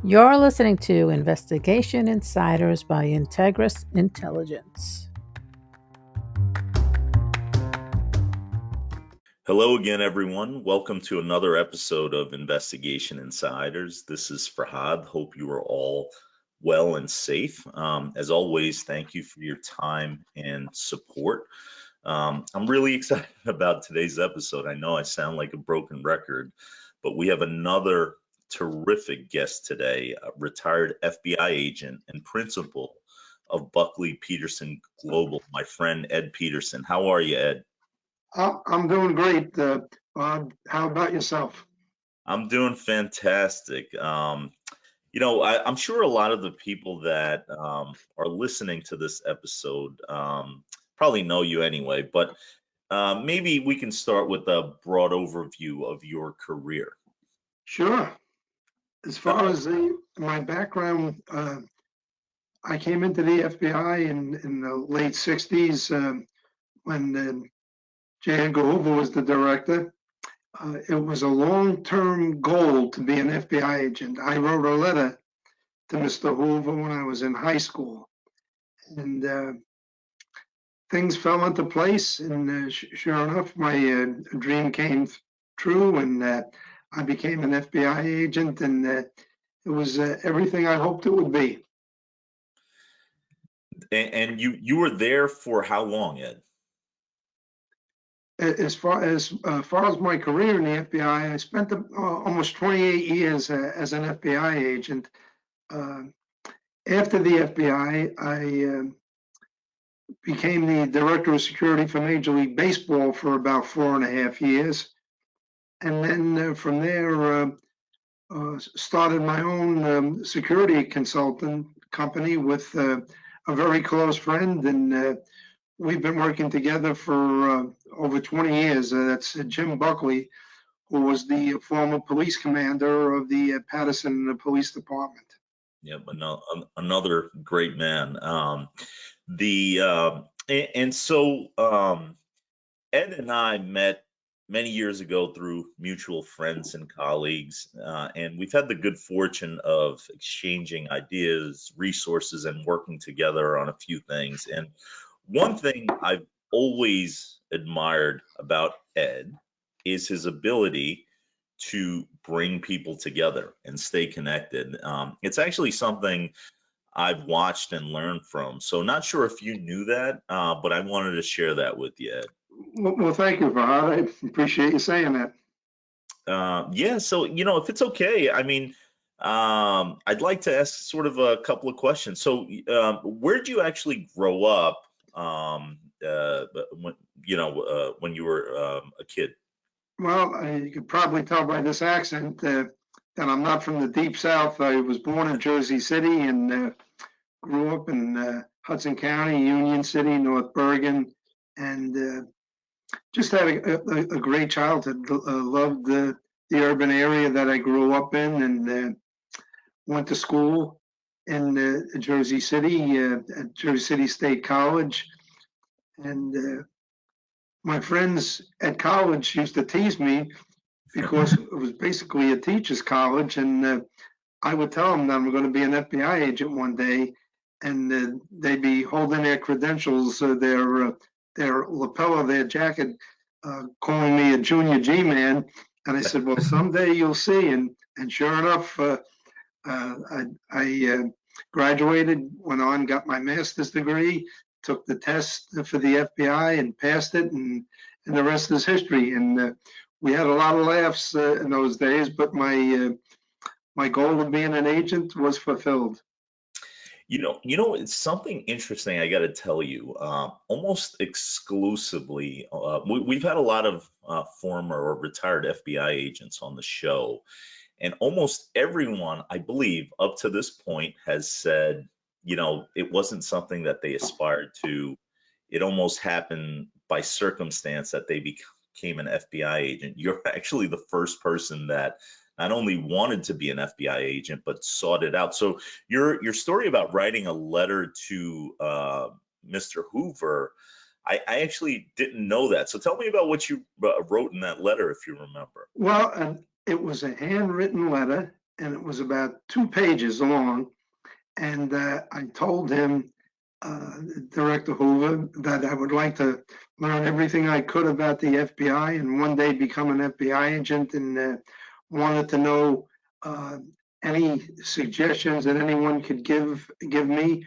You're listening to Investigation Insiders by Integris Intelligence. Hello again, everyone. Welcome to another episode of Investigation Insiders. This is Farhad. Hope you are all well and safe. As always, thank you for your time and support. I'm really excited about today's episode. I know I sound like a broken record, but we have another terrific guest today, a retired FBI agent and principal of Buckley Petersen Global, my friend Ed Petersen. How are you, Ed? I'm doing great, Bob. How about yourself? I'm doing fantastic. I'm sure a lot of the people that are listening to this episode probably know you anyway, but maybe we can start with a broad overview of your career. Sure. As far Uh, as my background, I came into the FBI in the late 60s when J. Edgar Hoover was the director. It was a long-term goal to be an FBI agent. I wrote a letter to Mr. Hoover when I was in high school, and things fell into place. And sure enough, my dream came true, and I became an FBI agent, and it was everything I hoped it would be. and you were there for how long, Ed? As far as my career in the FBI, I spent almost 28 years as an FBI agent. Uh, After the FBI, I became the director of security for Major League Baseball for about 4.5 years, and then from there started my own security consultant company with a very close friend, and we've been working together for over 20 years. That's Jim Buckley, who was the former police commander of the Petersen Police Department. Yeah, but no, another great man. The and so Ed and I met many years ago through mutual friends and colleagues, and we've had the good fortune of exchanging ideas, resources, and working together on a few things. And one thing I've always admired about Ed is his ability to bring people together and stay connected. It's actually something I've watched and learned from. So, not sure if you knew that, but I wanted to share that with you, Ed. Well, thank you, Fahad. I appreciate you saying that. Yeah, so if it's okay, I mean, I'd like to ask sort of a couple of questions. So, where did you actually grow up? When when you were a kid? Well, you could probably tell by this accent that I'm not from the deep South. I was born in Jersey City and grew up in Hudson County, Union City, North Bergen, and just had a great childhood. Loved the urban area that I grew up in, and went to school in Jersey City at Jersey City State College. And my friends at college used to tease me because it was basically a teacher's college, and I would tell them that I'm going to be an FBI agent one day, and they'd be holding their credentials, their lapel of their jacket, calling me a junior G man. And I said, "Well, someday you'll see." And sure enough, I graduated, went on, got my master's degree, took the test for the FBI and passed it, and the rest is history. And we had a lot of laughs in those days, but my goal of being an agent was fulfilled. It's something interesting I got to tell you. Almost exclusively, we've had a lot of former or retired FBI agents on the show, and almost everyone, I believe, up to this point has said, it wasn't something that they aspired to. It almost happened by circumstance that they became an FBI agent. You're actually the first person that not only wanted to be an FBI agent but sought it out. So your story about writing a letter to Mr. Hoover, I actually didn't know that. So tell me about what you wrote in that letter, if you remember. Well, it was a handwritten letter, and it was about 2 pages long. And I told him, Director Hoover, that I would like to learn everything I could about the FBI and one day become an FBI agent, and wanted to know any suggestions that anyone could give me,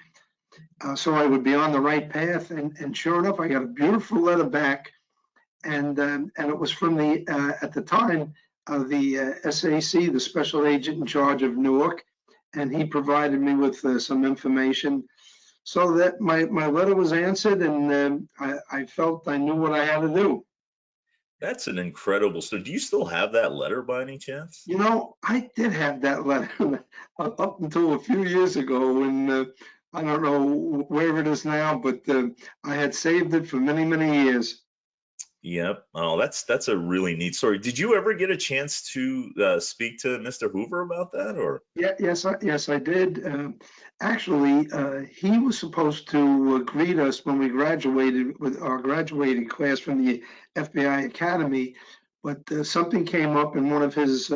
so I would be on the right path. And sure enough, I got a beautiful letter back, and it was from the at the time the SAC, the special agent in charge of Newark, and he provided me with some information, so that my letter was answered, and I felt I knew what I had to do. That's an incredible. So do you still have that letter by any chance? You know, I did have that letter up until a few years ago, when I don't know where it is now, but I had saved it for many, many years. Yep. Oh, that's a really neat story. Did you ever get a chance to speak to Mr. Hoover about that, or? Yeah, yes, I did. Actually, he was supposed to greet us when we graduated with our graduating class from the FBI Academy, but something came up, and one of his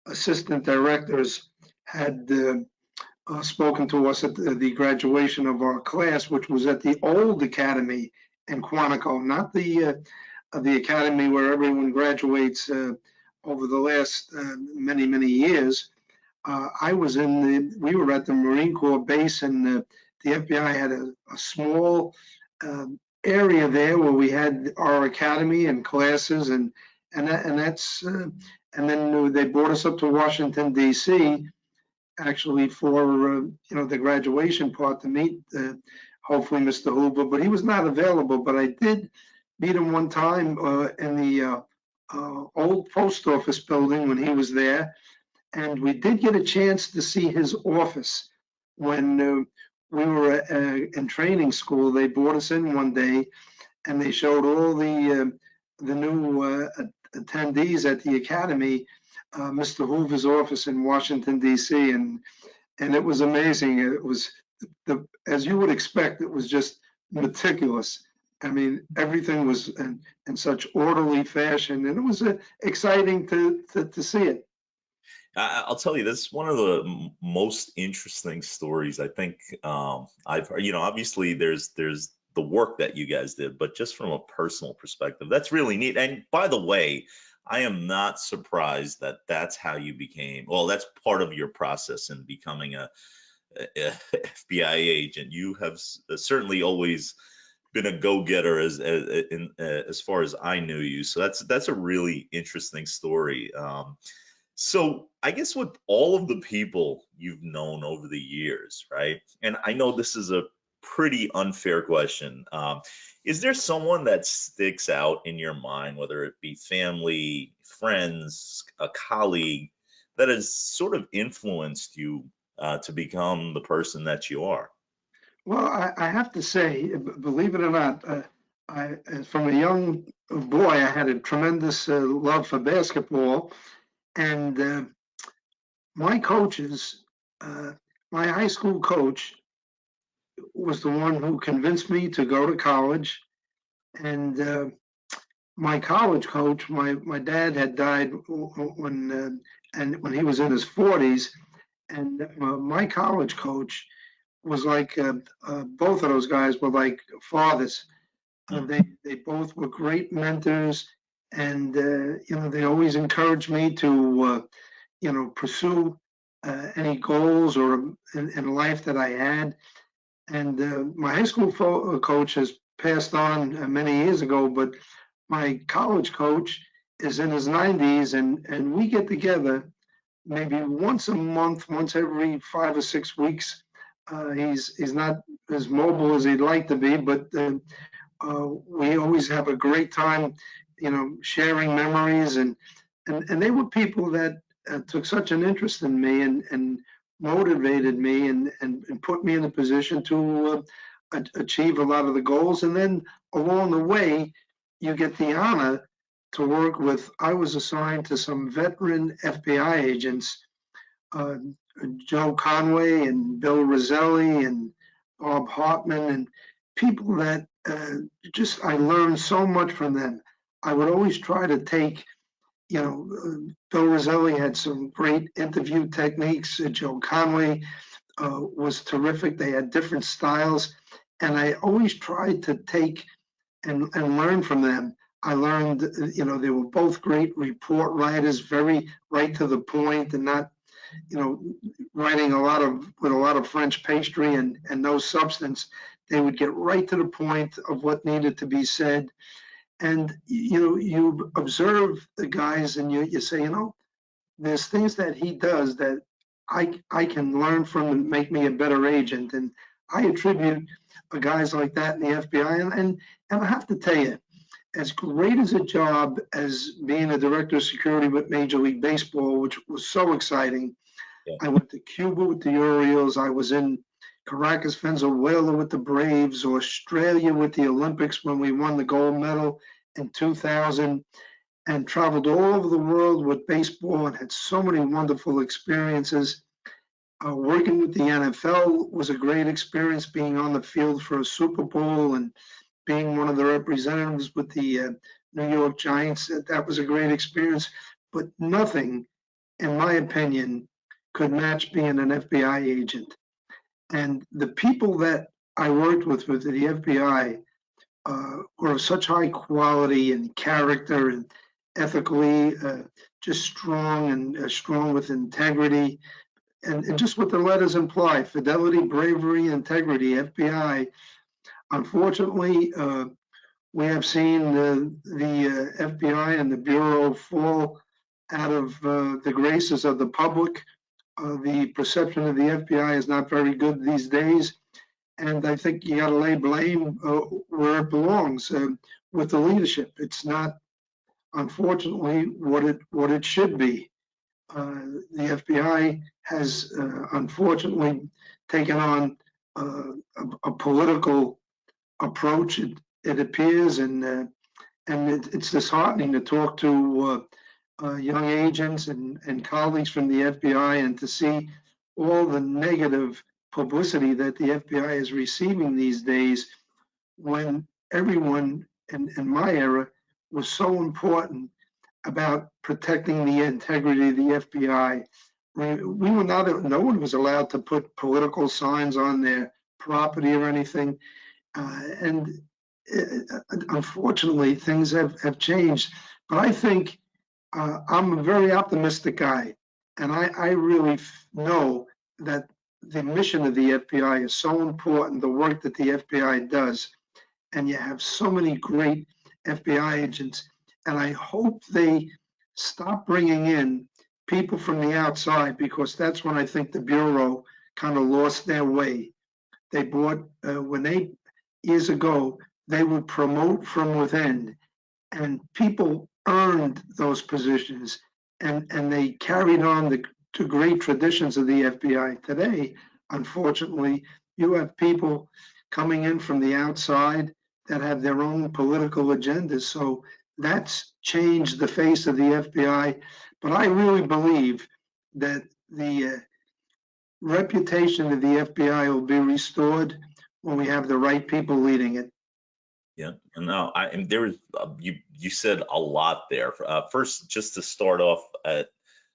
assistant directors had spoken to us at the graduation of our class, which was at the old academy in Quantico, not the academy where everyone graduates over the last many, many years. We were at the Marine Corps base, and the FBI had a small area there where we had our academy and classes, and then they brought us up to Washington, D.C., actually for the graduation part, to meet hopefully Mr. Hoover, but he was not available. But I did meet him one time in the old post office building when he was there, and we did get a chance to see his office when we were in training school. They brought us in one day, and they showed all the new attendees at the academy Mr. Hoover's office in Washington, D.C., and it was amazing. It was, as you would expect, it was just meticulous. I mean, everything was in such orderly fashion, and it was exciting to see it. I'll tell you, this is one of the most interesting stories I think I've heard. Obviously there's the work that you guys did, but just from a personal perspective, that's really neat. And by the way, I am not surprised that that's how you became, well, that's part of your process in becoming a FBI agent. You have certainly always been a go-getter as far as I knew you. So that's a really interesting story. So I guess with all of the people you've known over the years, right? And I know this is a pretty unfair question. Is there someone that sticks out in your mind, whether it be family, friends, a colleague, that has sort of influenced you to become the person that you are? Well, I have to say, believe it or not, from a young boy, I had a tremendous love for basketball, and my coaches, my high school coach was the one who convinced me to go to college, and my college coach, my dad had died when he was in his 40s, and my college coach was like both of those guys were like fathers. They both were great mentors, and they always encouraged me to pursue any goals or in life that I had. And my high school coach has passed on many years ago, but my college coach is in his 90s, and we get together maybe once a month, once every 5 or 6 weeks. He's not as mobile as he'd like to be, but we always have a great time, sharing memories, and they were people that took such an interest in me and motivated me and put me in a position to achieve a lot of the goals. And then along the way, you get the honor to work with. I was assigned to some veteran FBI agents, Joe Conway and Bill Roselli and Bob Hartman, and people that I learned so much from them. I would always try to take you know, Bill Roselli had some great interview techniques. Joe Conway was terrific. They had different styles, and I always tried to take and learn from them. I learned, you know, they were both great report writers, very right to the point, and not, you know, writing with a lot of French pastry and no substance. They would get right to the point of what needed to be said. And you know, you observe the guys, and you say, you know, there's things that he does that I can learn from and make me a better agent. And I attribute guys like that in the FBI. And I have to tell you, as great as a job as being a director of security with Major League Baseball, which was so exciting. Yeah. I went to Cuba with the Orioles. I was in Caracas, Venezuela with the Braves, Australia with the Olympics when we won the gold medal in 2000, and traveled all over the world with baseball and had so many wonderful experiences. Working with the NFL was a great experience, being on the field for a Super Bowl and being one of the representatives with the New York Giants. That was a great experience, but nothing, in my opinion, could match being an FBI agent. And the people that I worked with the FBI were of such high quality and character and ethically just strong and strong with integrity. And just what the letters imply: fidelity, bravery, integrity, FBI. Unfortunately, we have seen the FBI and the Bureau fall out of the graces of the public. The perception of the FBI is not very good these days. And I think you got to lay blame where it belongs, with the leadership. It's not, unfortunately, what it should be. The FBI has unfortunately taken on a political approach. It appears, and it's disheartening to talk to young agents and colleagues from the FBI and to see all the negative publicity that the FBI is receiving these days, when everyone in my era was so important about protecting the integrity of the FBI. We were not, no one was allowed to put political signs on their property or anything. And unfortunately, things have changed. But I think I'm a very optimistic guy. And I really know that the mission of the FBI is so important, the work that the FBI does. And you have so many great FBI agents. And I hope they stop bringing in people from the outside, because that's when I think the Bureau kind of lost their way. They brought, years ago, they would promote from within, and people earned those positions, and they carried on the great traditions of the FBI. Today, unfortunately, you have people coming in from the outside that have their own political agendas. So that's changed the face of the FBI. But I really believe that the reputation of the FBI will be restored when we have the right people leading it. Yeah, no, and there was you said a lot there. First, just to start off at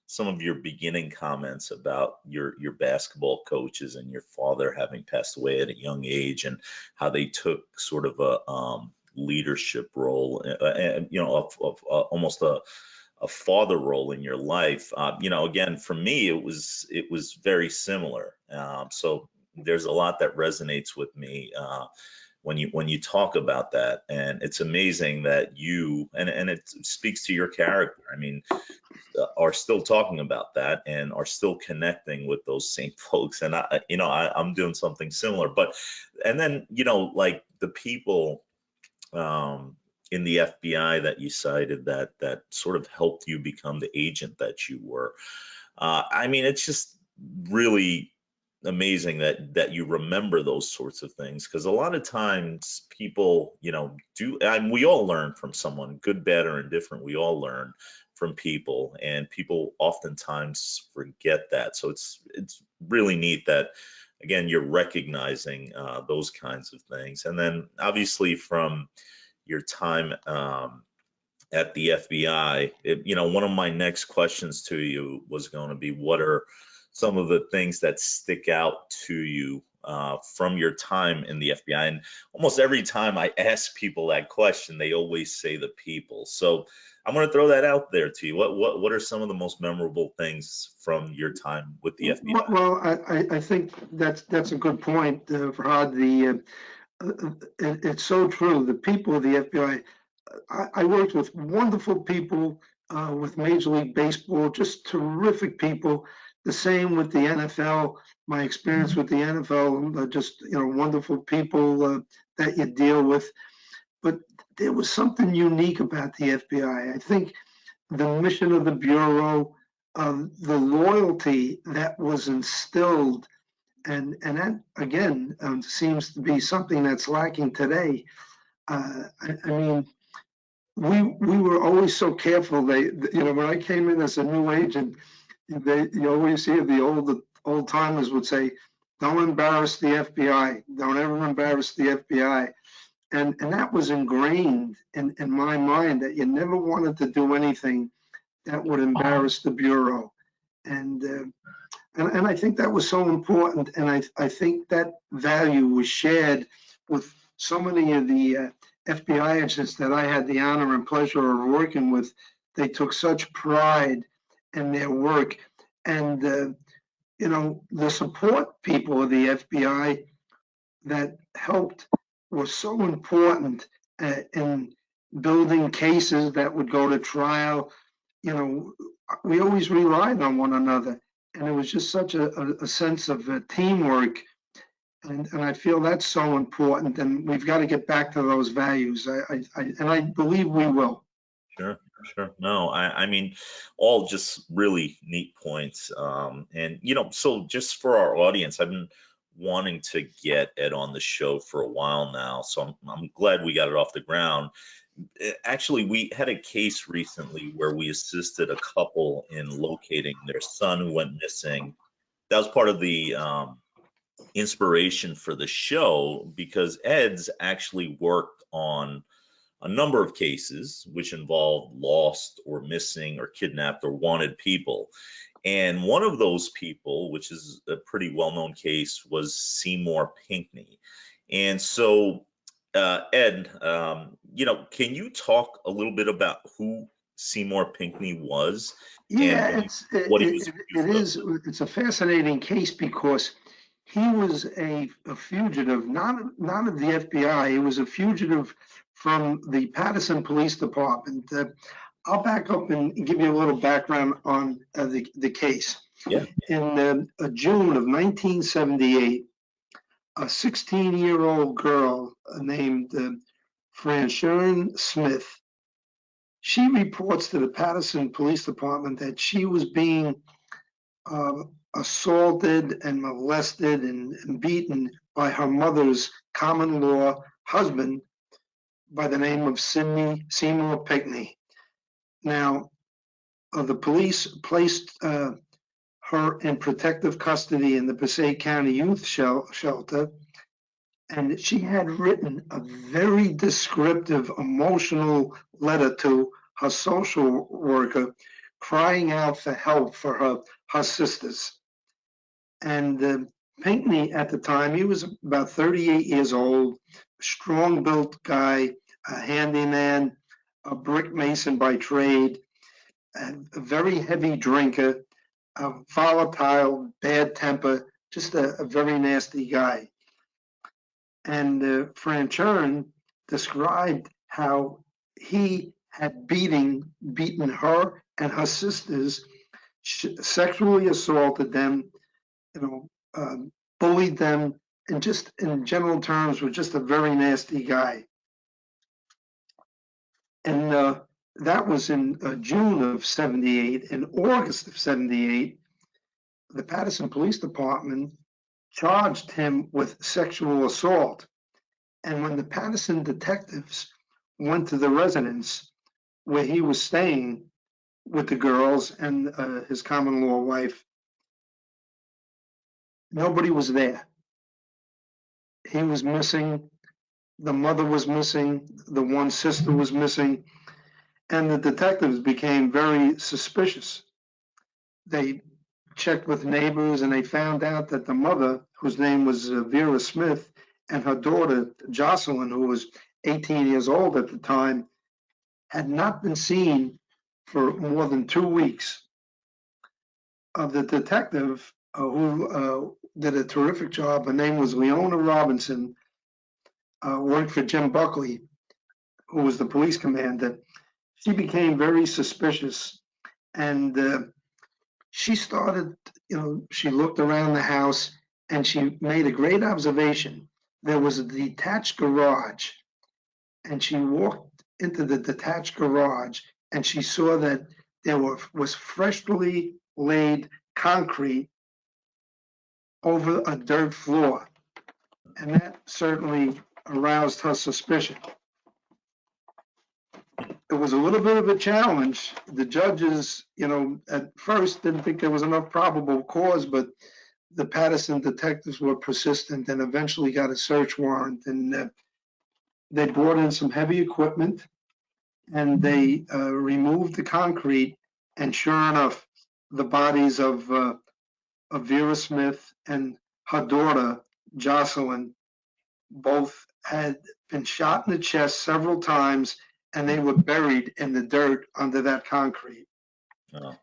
some of your beginning comments about your basketball coaches and your father having passed away at a young age, and how they took sort of a leadership role, and of almost a father role in your life. Again, for me, it was very similar. So there's a lot that resonates with me. When you talk about that, and it's amazing that you and it speaks to your character. I mean, are still talking about that and are still connecting with those same folks. And I'm doing something similar. But and then like the people in the FBI that you cited that sort of helped you become the agent that you were. I mean, it's just really amazing that you remember those sorts of things, because a lot of times people do, and we all learn from someone, good, bad, or indifferent. We all learn from people, and people oftentimes forget that. So it's really neat that, again, you're recognizing those kinds of things. And then obviously from your time at the FBI, one of my next questions to you was going to be, what are some of the things that stick out to you from your time in the FBI? And almost every time I ask people that question, they always say the people. So I'm going to throw that out there to you. What are some of the most memorable things from your time with the FBI? Well, I think that's a good point, Farhad. It's so true. The people of the FBI, I worked with wonderful people with Major League Baseball, just terrific people. The same with the NFL. My experience with the NFL, just wonderful people that you deal with. But there was something unique about the FBI. I think the mission of the Bureau, the loyalty that was instilled, and that again seems to be something that's lacking today. I mean, we were always so careful. When I came in as a new agent, you always hear the old timers would say, "Don't embarrass the FBI. Don't ever embarrass the FBI." And that was ingrained in my mind, that you never wanted to do anything that would embarrass the Bureau. And I think that was so important. And I think that value was shared with so many of the FBI agents that I had the honor and pleasure of working with. They took such pride in their work. And, the support people of the FBI that helped was so important in building cases that would go to trial. We always relied on one another, and it was just such a sense of teamwork. And I feel that's so important, and we've got to get back to those values. And I believe we will. Sure. No, I mean, all just really neat points. And, so just for our audience, I've been wanting to get Ed on the show for a while now, so I'm glad we got it off the ground. Actually, we had a case recently where we assisted a couple in locating their son who went missing. That was part of the inspiration for the show, because Ed's actually worked on a number of cases which involved lost or missing or kidnapped or wanted people. And one of those people, which is a pretty well-known case, was Seymour Pinckney. And so, Ed, can you talk a little bit about who Seymour Pinckney was? Yeah, and what he was it's a fascinating case, because he was a fugitive, not of the FBI. He was a fugitive from the Petersen Police Department. I'll back up and give you a little background on the case. Yeah. In June of 1978, a 16-year-old girl named Francine Smith, she reports to the Petersen Police Department that she was being assaulted and molested and beaten by her mother's common law husband by the name of Seymour Pinckney. Now, the police placed her in protective custody in the Passaic County Youth Shelter, and she had written a very descriptive, emotional letter to her social worker, crying out for help for her sisters. And Pinckney, at the time, he was about 38 years old, strong-built guy, a handyman, a brick mason by trade, a very heavy drinker, a volatile, bad temper, just a very nasty guy. And Francine described how he had beaten her and her sisters, sexually assaulted them, bullied them, and just in general terms was just a very nasty guy. And that was in June of 78. In August of 78, the Petersen Police Department charged him with sexual assault. And when the Petersen detectives went to the residence where he was staying with the girls and his common law wife, nobody was there. He was missing. The mother was missing. The one sister was missing. And the detectives became very suspicious. They checked with neighbors and they found out that the mother, whose name was Vera Smith, and her daughter, Jocelyn, who was 18 years old at the time, had not been seen for more than 2 weeks. The detective who did a terrific job, her name was Leona Robinson, worked for Jim Buckley, who was the police commander. She became very suspicious, and she started, she looked around the house and she made a great observation. There was a detached garage, and she walked into the detached garage and she saw that there was freshly laid concrete over a dirt floor. And that certainly aroused her suspicion. It was a little bit of a challenge. The judges, at first didn't think there was enough probable cause, but the Petersen detectives were persistent and eventually got a search warrant. And they brought in some heavy equipment and they removed the concrete. And sure enough, the bodies of Vera Smith and her daughter, Jocelyn, both had been shot in the chest several times, and they were buried in the dirt under that concrete. Oh.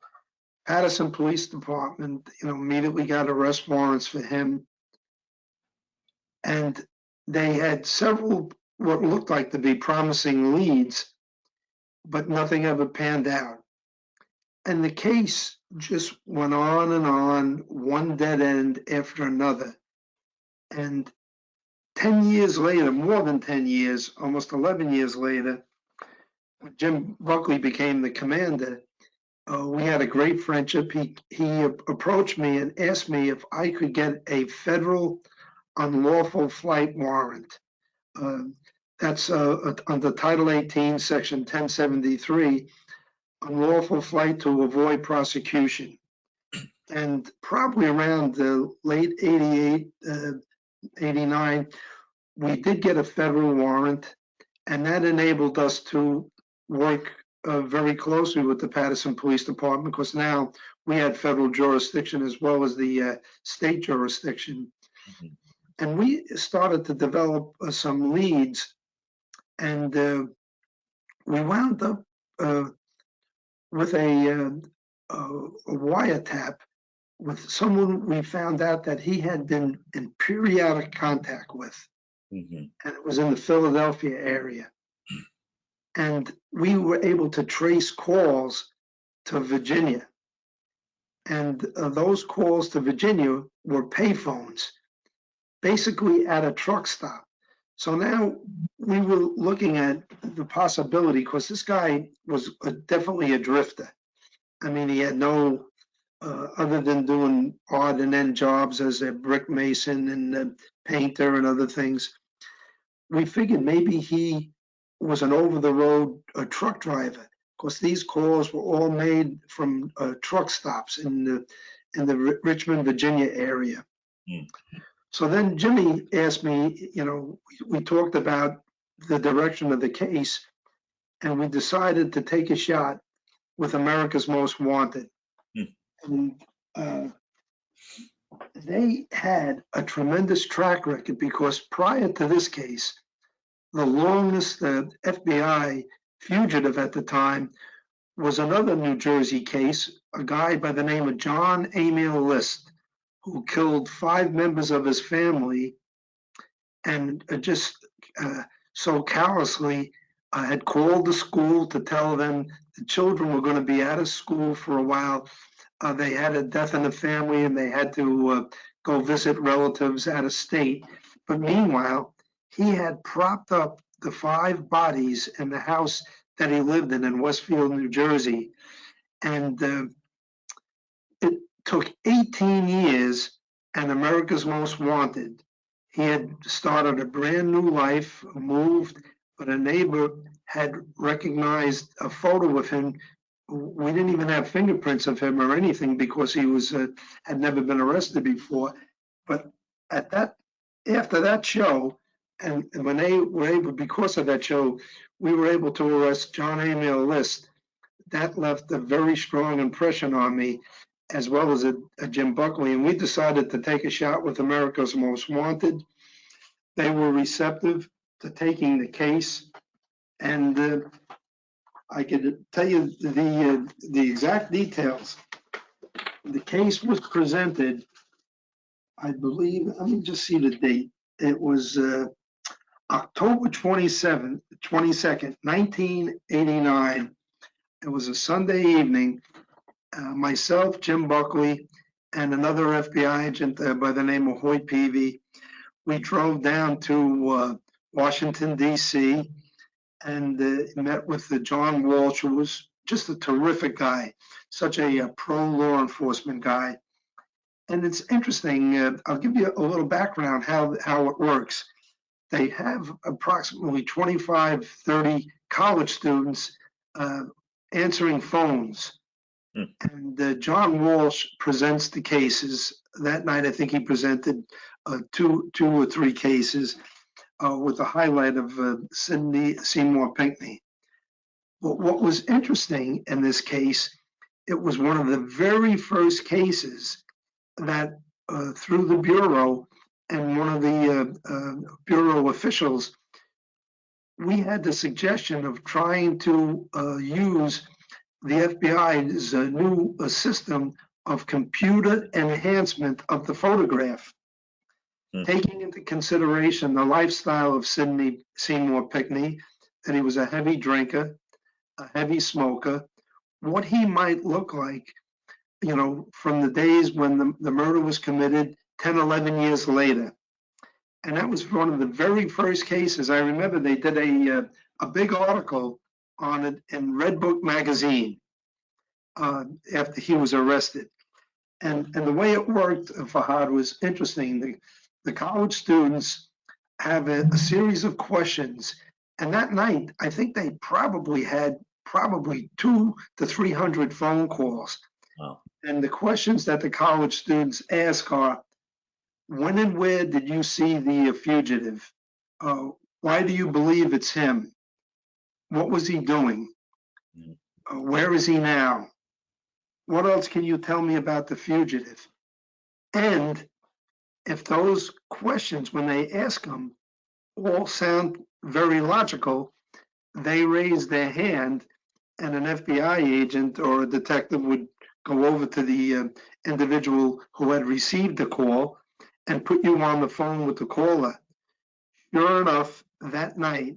Petersen Police Department, immediately got arrest warrants for him, and they had several what looked like to be promising leads, but nothing ever panned out. And the case just went on, one dead end after another. And 10 years later, more than 10 years, almost 11 years later, when Jim Buckley became the commander, we had a great friendship. He approached me and asked me if I could get a federal unlawful flight warrant. That's under Title 18, Section 1073, unlawful flight to avoid prosecution. And probably around the late 88, 89, we did get a federal warrant, and that enabled us to work very closely with the Petersen Police Department, because now we had federal jurisdiction as well as the state jurisdiction. Mm-hmm. And we started to develop some leads, and we wound up with a wiretap with someone we found out that he had been in periodic contact with. Mm-hmm. And it was in the Philadelphia area. And we were able to trace calls to Virginia. And those calls to Virginia were payphones, basically at a truck stop. So now we were looking at the possibility, because this guy was definitely a drifter. I mean, he had no, other than doing odd and end jobs as a brick mason and a painter and other things, we figured maybe he was an over-the-road truck driver, because these calls were all made from truck stops in the Richmond, Virginia area. Mm. So then Jimmy asked me, we talked about the direction of the case, and we decided to take a shot with America's Most Wanted. Mm. And they had a tremendous track record, because prior to this case, the longest FBI fugitive at the time was another New Jersey case, a guy by the name of John Emil List, who killed 5 members of his family, and just so callously had called the school to tell them the children were going to be out of school for a while. They had a death in the family and they had to go visit relatives out of state. But meanwhile, he had propped up the 5 bodies in the house that he lived in Westfield, New Jersey. And it took 18 years, and America's Most Wanted, he had started a brand new life, moved, but a neighbor had recognized a photo of him. We didn't even have fingerprints of him or anything, because he was had never been arrested before. But after that show, And when they were able, because of that show, we were able to arrest John Emil List. That left a very strong impression on me, as well as a Jim Buckley. And we decided to take a shot with America's Most Wanted. They were receptive to taking the case. And I could tell you the exact details. The case was presented, I believe, let me just see the date. It was October 22nd, 1989. It was a Sunday evening. Myself, Jim Buckley, and another FBI agent by the name of Hoyt Peavy, we drove down to Washington, D.C., and met with John Walsh, who was just a terrific guy, such a pro-law enforcement guy. And it's interesting, I'll give you a little background how it works. They have approximately 25, 30 college students answering phones. And John Walsh presents the cases. That night, I think he presented two or three cases with the highlight of Seymour Pinckney. But what was interesting in this case, it was one of the very first cases that through the Bureau and one of the Bureau officials, we had the suggestion of trying to use the FBI's new system of computer enhancement of the photograph, taking into consideration the lifestyle of Seymour Pinckney, that he was a heavy drinker, a heavy smoker, what he might look like, you know, from the days when the murder was committed 10, 11 years later. And that was one of the very first cases. I remember they did a big article on it in Red Book magazine after he was arrested. And the way it worked, Fahad, was interesting. The college students have a series of questions. And that night, I think they probably had 200 to 300 phone calls. Wow. And the questions that the college students ask are, when and where did you see the fugitive? Why do you believe it's him? What was he doing? Where is he now? What else can you tell me about the fugitive? And if those questions, when they ask them, all sound very logical, they raise their hand, and an FBI agent or a detective would go over to the individual who had received the call and put you on the phone with the caller. Sure enough, that night,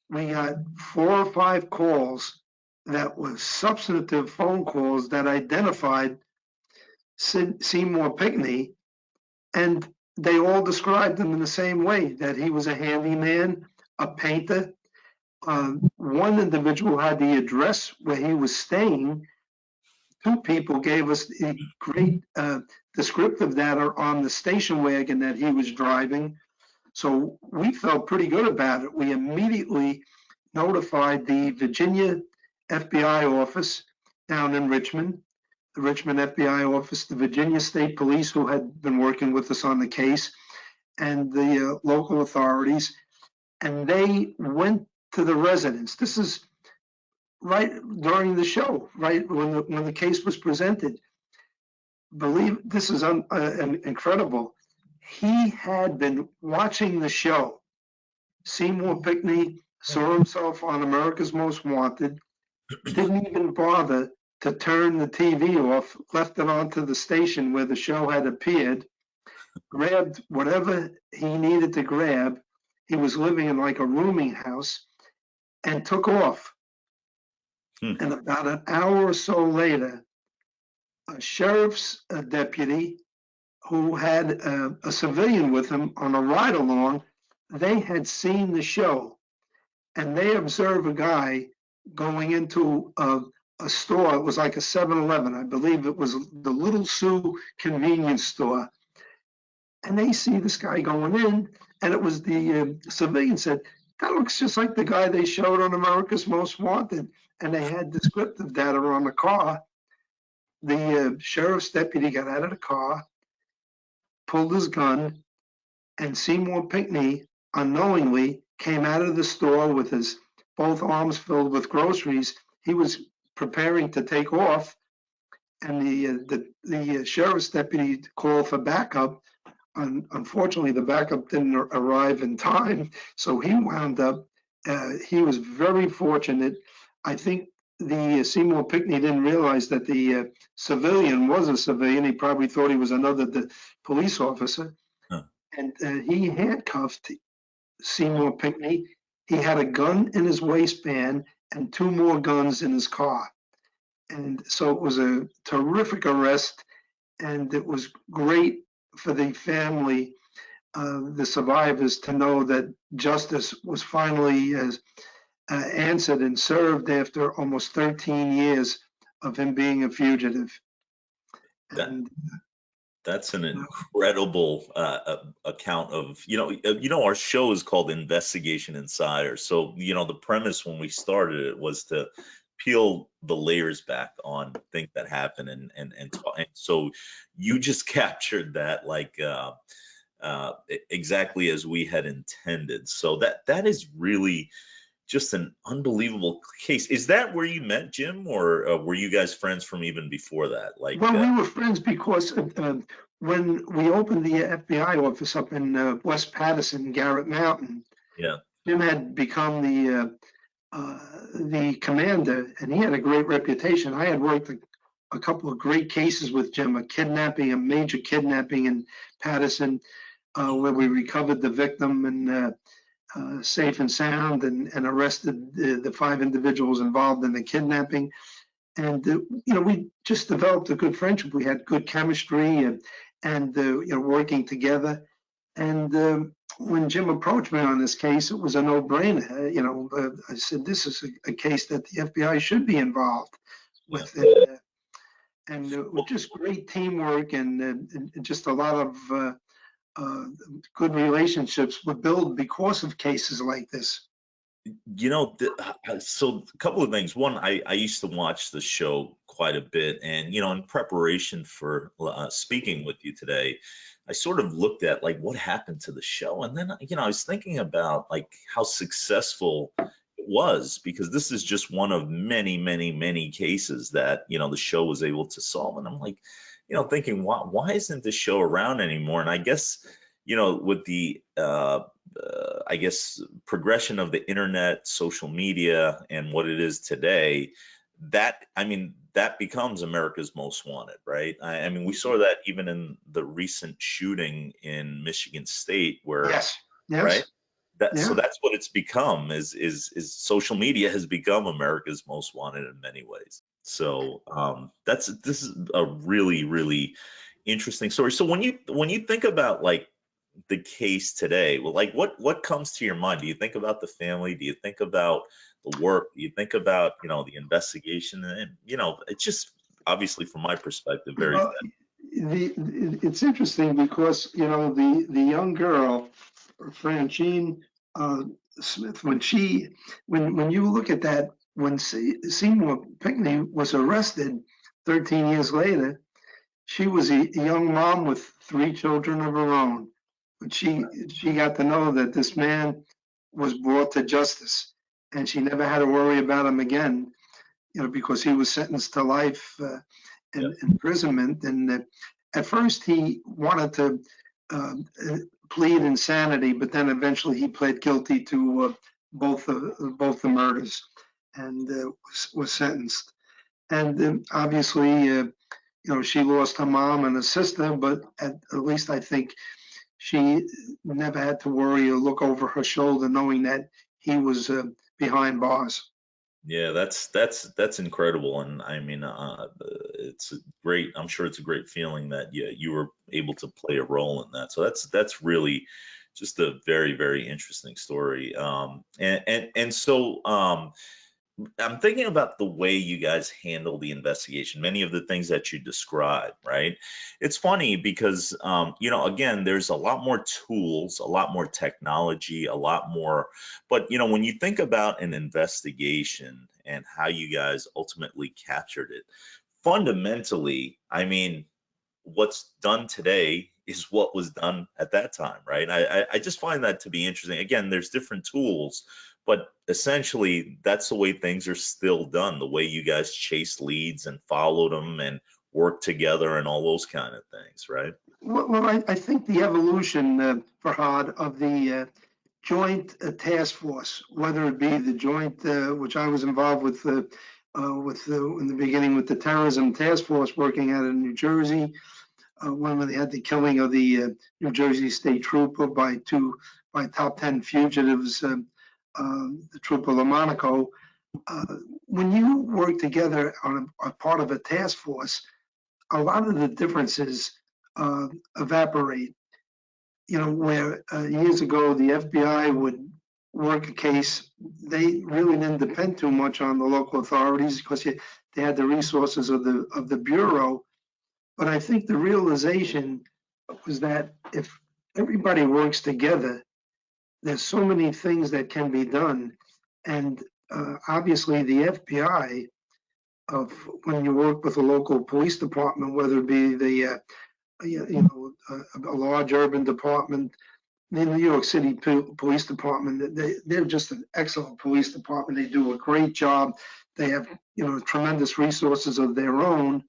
we got 4 or 5 calls that were substantive phone calls that identified Seymour Pinckney, and they all described him in the same way, that he was a handyman, a painter. One individual had the address where he was staying. 2 people gave us the great descriptive data on the station wagon that he was driving. So we felt pretty good about it. We immediately notified the Virginia FBI office down in Richmond, the Richmond FBI office, the Virginia State Police, who had been working with us on the case, and the local authorities. And they went to the residence. This is right during the show, right when the case was presented. Believe this is incredible. He had been watching the show. Seymour Pinckney saw himself on America's Most Wanted, didn't even bother to turn the TV off, left it onto the station where the show had appeared, grabbed whatever he needed to grab. He was living in like a rooming house, and took off. And about an hour or so later, a sheriff's deputy who had a civilian with him on a ride along, they had seen the show, and they observed a guy going into a store. It was like a 7-Eleven. I believe it was the Little Sioux convenience store. And they see this guy going in, and it was the civilian said, that looks just like the guy they showed on America's Most Wanted. And they had descriptive data on the car. The sheriff's deputy got out of the car, pulled his gun, and Seymour Pinckney unknowingly came out of the store with his both arms filled with groceries. He was preparing to take off, and the sheriff's deputy called for backup. Unfortunately, the backup didn't arrive in time, so he wound up. He was very fortunate. I think the Seymour Pinckney didn't realize that the civilian was a civilian. He probably thought he was another police officer, Huh. and he handcuffed Seymour Pinckney. He had a gun in his waistband and two more guns in his car. And so it was a terrific arrest, and it was great for the family, the survivors, to know that justice was finally answered and served after almost 13 years of him being a fugitive. That, And that's an incredible account of, our show is called Investigation Insider. So, the premise when we started it was to peel the layers back on things that happen, and so you just captured that like exactly as we had intended. So that is really just an unbelievable case. Is that where you met Jim, or were you guys friends from even before that? Like, well, we were friends because when we opened the FBI office up in West Paterson, Garrett Mountain, yeah, Jim had become the commander, and he had a great reputation. I had worked a couple of great cases with Jim, a major kidnapping in Paterson, where we recovered the victim and safe and sound, and arrested the 5 individuals involved in the kidnapping. And we just developed a good friendship. We had good chemistry, and working together. And when Jim approached me on this case, it was a no-brainer. I said, this is a case that the FBI should be involved with. yeah. And with just great teamwork and just a lot of good relationships were built because of cases like this. So a couple of things. One, I used to watch the show quite a bit, and in preparation for speaking with you today, I sort of looked at like what happened to the show, and then I was thinking about like how successful it was, because this is just one of many, many, many cases that the show was able to solve, and I'm like, thinking, why isn't this show around anymore? And I guess with the I guess progression of the internet, social media, and what it is today, that becomes America's Most Wanted, right? I mean, we saw that even in the recent shooting in Michigan State, where Yes. right, so Yeah. that's what it's become. Is social media has become America's Most Wanted in many ways. So this is a really, really interesting story. So when you think about like the case today, well, like what comes to your mind? Do you think about the family? Do you think about the work? Do you think about the investigation? And it's just obviously from my perspective very Well, it's interesting because the young girl, Francine Smith, when you look at that, when Seymour Pinckney was arrested 13 years later, she was a young mom with 3 children of her own. But she got to know that this man was brought to justice, and she never had to worry about him again, because he was sentenced to life Yep. imprisonment. And at first he wanted to plead insanity, but then eventually he pled guilty to both the murders, and was sentenced. And obviously, she lost her mom and her sister, but at least I think she never had to worry or look over her shoulder knowing that he was behind bars. Yeah, that's incredible, and I mean, it's great. I'm sure it's a great feeling that you were able to play a role in that. So that's really just a very, very interesting story. And so I'm thinking about the way you guys handle the investigation, many of the things that you described, right? It's funny because, again, there's a lot more tools, a lot more technology, a lot more. But, when you think about an investigation and how you guys ultimately captured it, fundamentally, I mean, what's done today is what was done at that time, right? I just find that to be interesting. Again, there's different tools, but essentially that's the way things are still done, the way you guys chased leads and followed them and worked together and all those kind of things, right? Well, I think the evolution, Farhad, of the joint task force, whether it be the joint, which I was involved with, in the beginning with the terrorism task force working out in New Jersey, when they had the killing of the New Jersey state trooper by top 10 fugitives, the trooper LaMonaco. When you work together on a part of a task force, a lot of the differences evaporate. You know, where years ago the FBI would work a case, they really didn't depend too much on the local authorities because they had the resources of the bureau. But I think the realization was that if everybody works together, there's so many things that can be done. And obviously the FBI, of when you work with a local police department, whether it be the a large urban department, the New York City Police Department, they're just an excellent police department. They do a great job. They have tremendous resources of their own,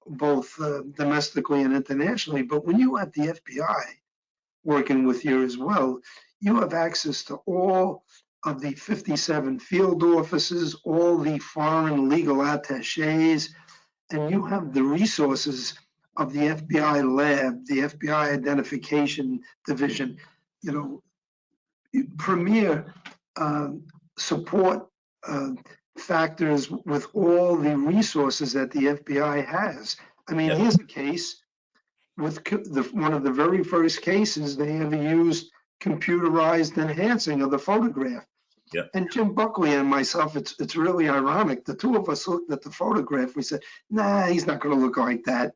both domestically and internationally. But when you have the FBI working with you as well, you have access to all of the 57 field offices, all the foreign legal attaches, and you have the resources of the FBI lab, the FBI identification division, premier support factors with all the resources that the FBI has. I mean, here's a case with one of the very first cases they ever used computerized enhancing of the photograph. Yeah. And Jim Buckley and myself, it's really ironic. The two of us looked at the photograph. We said, nah, he's not going to look like that.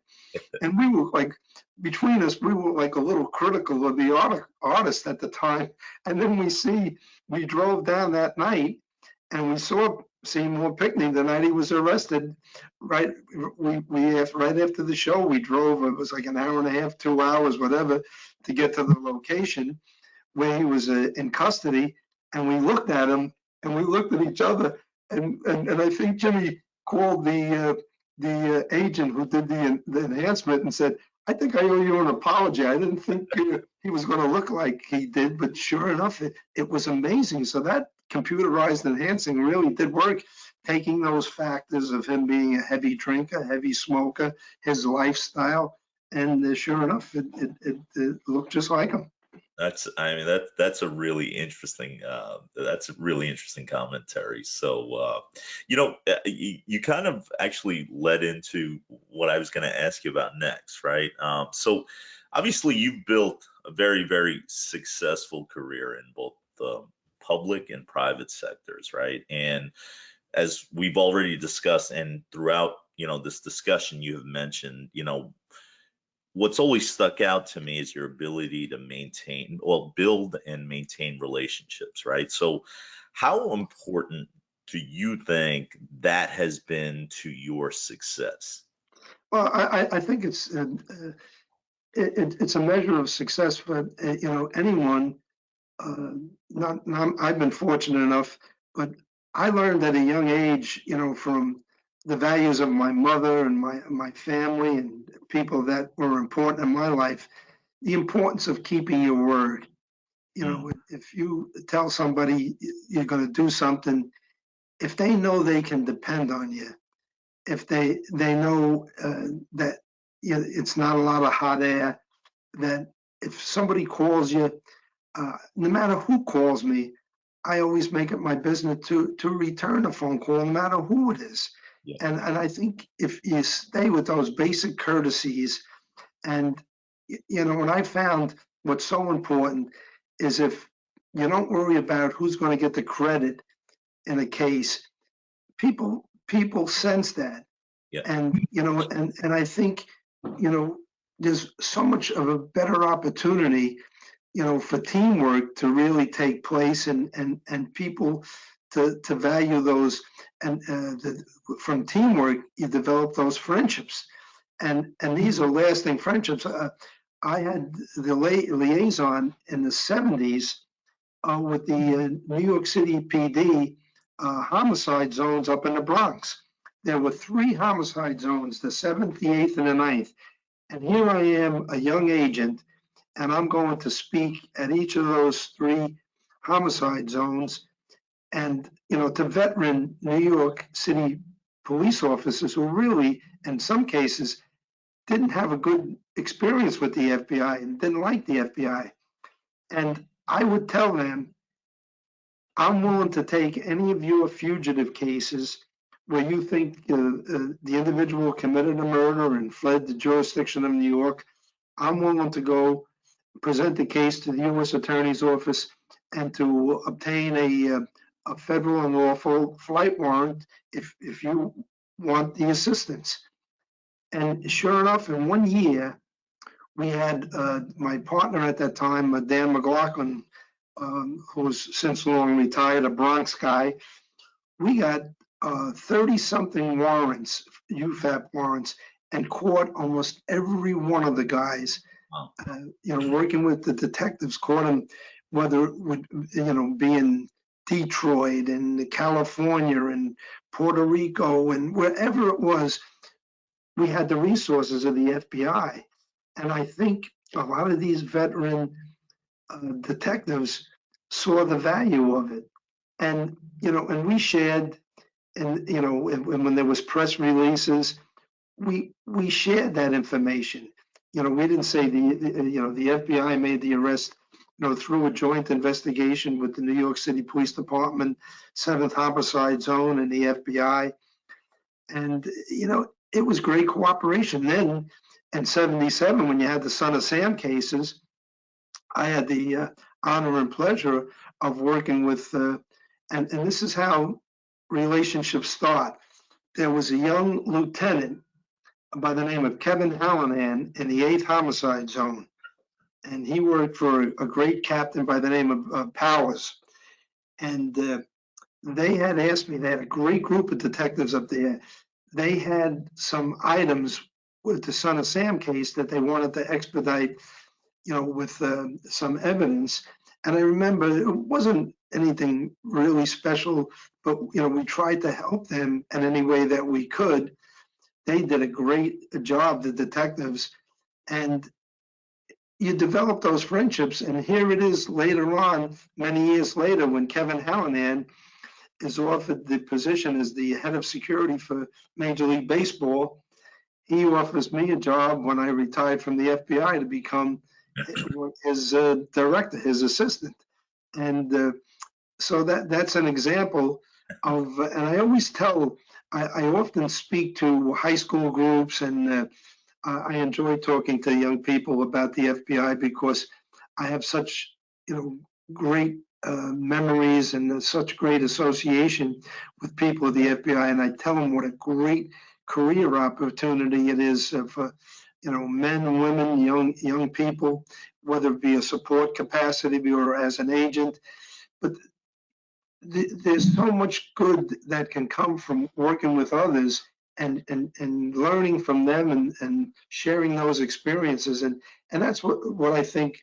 And we were like, between us, we were like a little critical of the artist at the time. And then we drove down that night and we saw Seymour Pinckney the night he was arrested. Right, right after the show, we drove. It was like an hour and a half, 2 hours, whatever, to get to the location where he was in custody. And we looked at him, and we looked at each other, and I think Jimmy called the agent who did the enhancement and said, "I think I owe you an apology. I didn't think he was going to look like he did, but sure enough, it was amazing." So that computerized enhancing really did work, taking those factors of him being a heavy drinker, heavy smoker, his lifestyle, and sure enough, it looked just like him. That's a really interesting commentary. So you kind of actually led into what I was going to ask you about next, right? So obviously you've built a very, very successful career in both the public and private sectors, right? And as we've already discussed, and throughout this discussion, you have mentioned what's always stuck out to me is your ability to build and maintain relationships, right? So how important do you think that has been to your success? Well, I think it's a measure of success for anyone. I've been fortunate enough, but I learned at a young age, from the values of my mother and my family and people that were important in my life, the importance of keeping your word. If you tell somebody you're going to do something, if they know they can depend on you, if they know that it's not a lot of hot air, that if somebody calls you, no matter who calls me, I always make it my business to return a phone call, no matter who it is. Yeah. And I think if you stay with those basic courtesies, and what I found what's so important is if you don't worry about who's going to get the credit in a case, people sense that. Yeah. And and I think there's so much of a better opportunity for teamwork to really take place and people to value those, and from teamwork you develop those friendships. And these are lasting friendships. I had the liaison in the 70s with the New York City PD homicide zones up in the Bronx. There were 3 homicide zones, the 7th, the 8th, and the 9th. And here I am, a young agent, and I'm going to speak at each of those 3 homicide zones. And, you know, to veteran New York City police officers who really, in some cases, didn't have a good experience with the FBI and didn't like the FBI. And I would tell them, I'm willing to take any of your fugitive cases where you think the individual committed a murder and fled the jurisdiction of New York. I'm willing to go present the case to the U.S. Attorney's Office and to obtain a federal and lawful flight warrant if you want the assistance. And sure enough, in 1 year, we had my partner at that time, Dan McLaughlin, who's since long retired, a Bronx guy. We got 30-something warrants, UFAP warrants, and caught almost every one of the guys. Wow. You know, working with the detectives, caught them, whether it would, you know, be in Detroit and California and Puerto Rico and wherever it was. We had the resources of the FBI. And I think a lot of these veteran detectives saw the value of it. And, you know, and we shared, and, you know, when there was press releases, we shared that information. You know, we didn't say the FBI made the arrest, you know, through a joint investigation with the New York City Police Department, 7th Homicide Zone, and the FBI. And, you know, it was great cooperation. Then in 77, when you had the Son of Sam cases, I had the honor and pleasure of working with, and this is how relationships start. There was a young lieutenant by the name of Kevin Hallinan in the 8th Homicide Zone. And he worked for a great captain by the name of Powers. And they had asked me, they had a great group of detectives up there. They had some items with the Son of Sam case that they wanted to expedite, you know, with some evidence. And I remember it wasn't anything really special, but, you know, we tried to help them in any way that we could. They did a great job, the detectives, and you develop those friendships. And here it is later on, many years later, when Kevin Hallinan is offered the position as the head of security for Major League Baseball. He offers me a job when I retired from the FBI to become his director, his assistant. And so that's an example of, and I always tell, I often speak to high school groups, and I enjoy talking to young people about the FBI because I have such, you know, great memories and such great association with people of the FBI, and I tell them what a great career opportunity it is for, you know, men, women, young people, whether it be a support capacity or as an agent. But there's so much good that can come from working with others and learning from them and sharing those experiences, and that's what I think.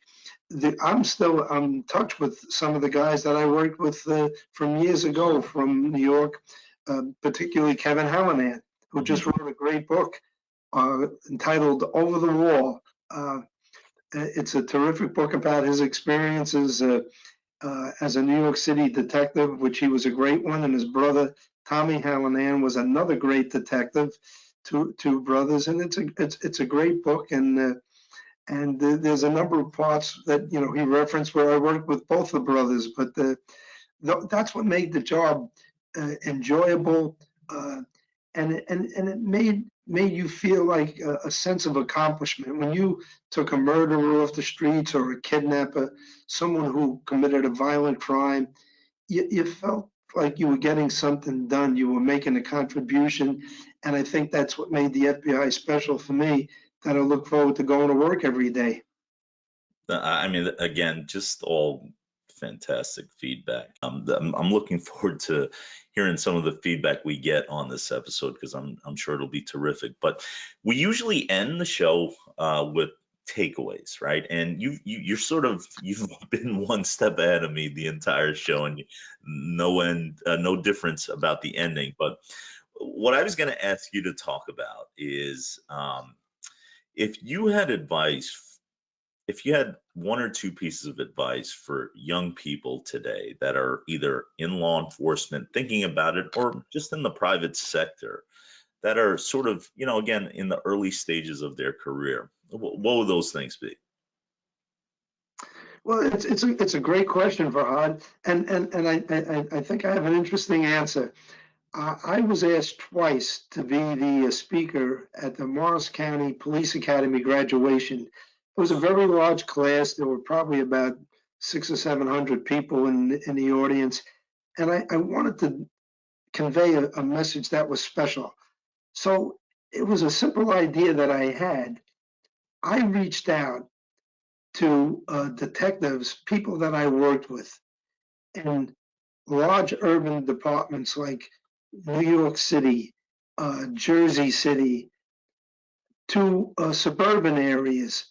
I'm still in touch with some of the guys that I worked with from years ago from New York, particularly Kevin Hallinan, who just wrote a great book entitled Over the Wall. It's a terrific book about his experiences as a New York City detective, which he was a great one, and his brother Tommy Hallinan was another great detective. Two brothers, and it's a great book, and there's a number of parts that, you know, he referenced where I worked with both the brothers, but that's what made the job enjoyable, and it made you feel like a sense of accomplishment when you took a murderer off the streets or a kidnapper, someone who committed a violent crime. You felt like you were getting something done. You were making a contribution, and I think that's what made the FBI special for me, that I look forward to going to work every day. I mean, again, just all fantastic feedback. I'm looking forward to hearing some of the feedback we get on this episode, because I'm sure it'll be terrific. But we usually end the show with takeaways, right? And you're sort of, you've been one step ahead of me the entire show, and no difference about the ending. But what I was going to ask you to talk about is, if you had advice, if you had one or two pieces of advice for young people today that are either in law enforcement thinking about it, or just in the private sector that are sort of, again, in the early stages of their career, what would those things be? Well, it's a great question, Farhad, and I think I have an interesting answer. I was asked twice to be the speaker at the Morris County Police Academy graduation. It was a very large class. There were probably about 600 or 700 people in the audience, and I wanted to convey a message that was special. So it was a simple idea that I had. I reached out to detectives, people that I worked with in large urban departments like New York City, Jersey City, to suburban areas,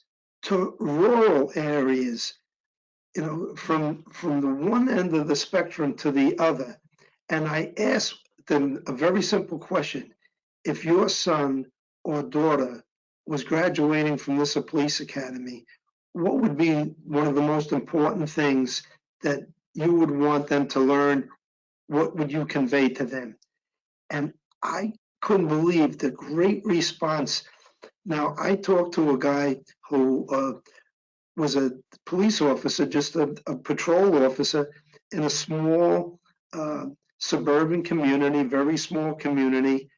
to rural areas, from the one end of the spectrum to the other. And I asked them a very simple question. If your son or daughter was graduating from this police academy, what would be one of the most important things that you would want them to learn? What would you convey to them? And I couldn't believe the great response. Now, I talked to a guy who was a police officer, just a patrol officer in a small suburban community, very small community.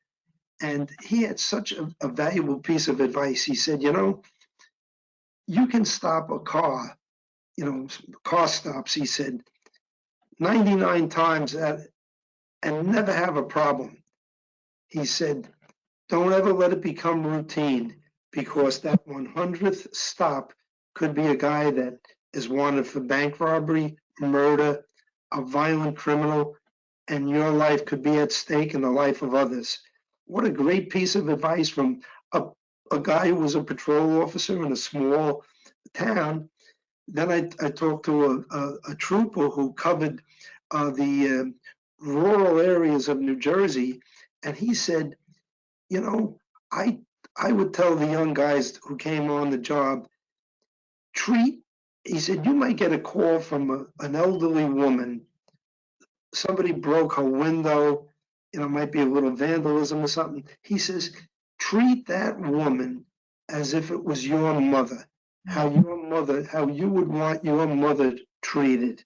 And he had such a valuable piece of advice. He said, you can stop a car, car stops, he said, 99 times and never have a problem. He said, don't ever let it become routine, because that 100th stop could be a guy that is wanted for bank robbery, murder, a violent criminal, and your life could be at stake and the life of others. What a great piece of advice from a guy who was a patrol officer in a small town. Then I talked to a trooper who covered the rural areas of New Jersey, and he said, I would tell the young guys who came on the job, he said, you might get a call from an elderly woman. Somebody broke her window, might be a little vandalism or something. He says, treat that woman as if it was your mother, how you would want your mother treated.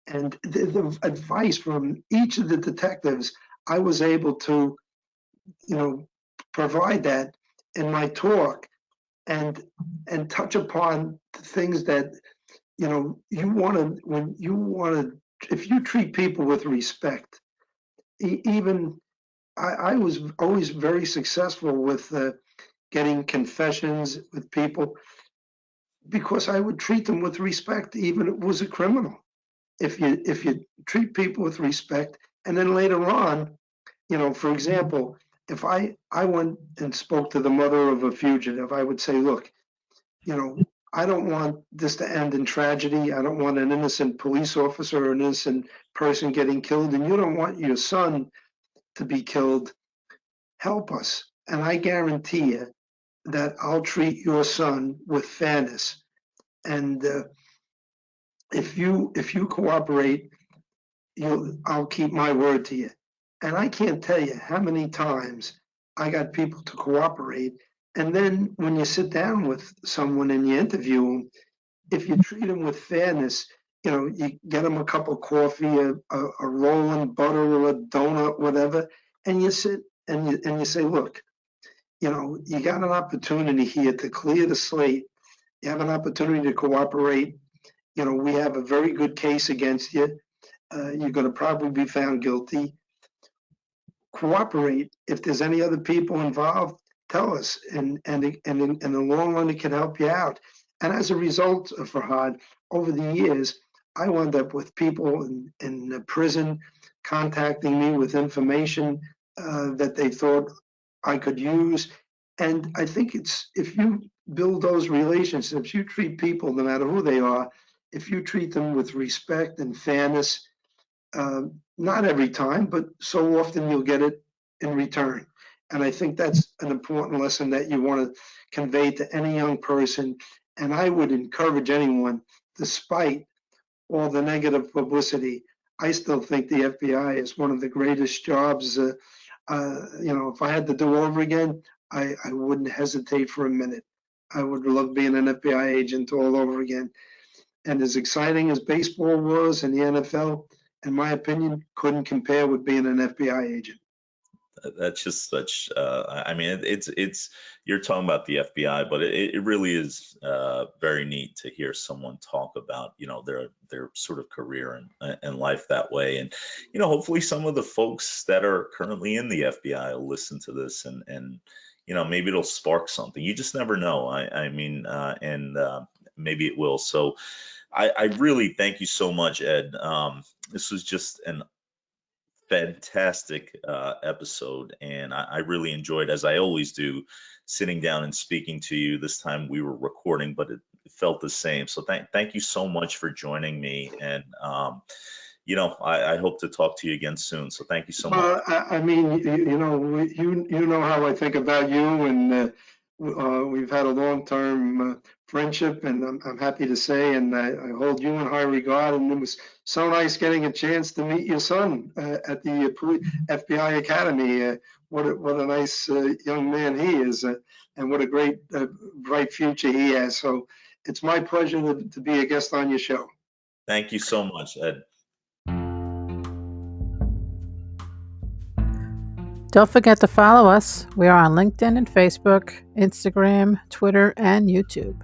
And the advice from each of the detectives, I was able to, provide that in my talk, and touch upon things that, if you treat people with respect, even I was always very successful with getting confessions with people, because I would treat them with respect, even if it was a criminal. If you treat people with respect, and then later on, for example, if I went and spoke to the mother of a fugitive, I would say, look, I don't want this to end in tragedy. I don't want an innocent police officer or an innocent person getting killed, and you don't want your son to be killed. Help us, and I guarantee you that I'll treat your son with fairness. And if you cooperate, I'll keep my word to you. And I can't tell you how many times I got people to cooperate. And then when you sit down with someone and you interview them, if you treat them with fairness, you get them a cup of coffee, a roll and butter, or a donut, whatever, and you sit and you say, look, you got an opportunity here to clear the slate. You have an opportunity to cooperate. We have a very good case against you. You're going to probably be found guilty. Cooperate. If there's any other people involved, tell us, and in the long run, it can help you out. And as a result, Farhad, over the years, I wound up with people in the prison contacting me with information that they thought I could use. And I think it's, if you build those relationships, you treat people, no matter who they are, if you treat them with respect and fairness, not every time, but so often you'll get it in return. And I think that's an important lesson that you want to convey to any young person. And I would encourage anyone, despite all the negative publicity, I still think the FBI is one of the greatest jobs. If I had to do over again, I wouldn't hesitate for a minute. I would love being an FBI agent all over again. And as exciting as baseball was and the NFL, in my opinion, couldn't compare with being an FBI agent. That's just such, I mean, it's you're talking about the FBI, but it really is very neat to hear someone talk about, their sort of career and life that way. And, hopefully some of the folks that are currently in the FBI will listen to this and maybe it'll spark something. You just never know. I mean, and maybe it will. So I really thank you so much, Ed. This was just an fantastic episode, and I really enjoyed, as I always do, sitting down and speaking to you. This time we were recording, but it felt the same. So thank you so much for joining me, and I hope to talk to you again soon. So thank you so much. I mean, you know how I think about you, and we've had a long-term friendship, and I'm happy to say, and I hold you in high regard. And it was so nice getting a chance to meet your son at the FBI Academy. What a nice young man he is, and what a great, bright future he has. So it's my pleasure to be a guest on your show. Thank you so much, Ed. Don't forget to follow us. We are on LinkedIn and Facebook, Instagram, Twitter, and YouTube.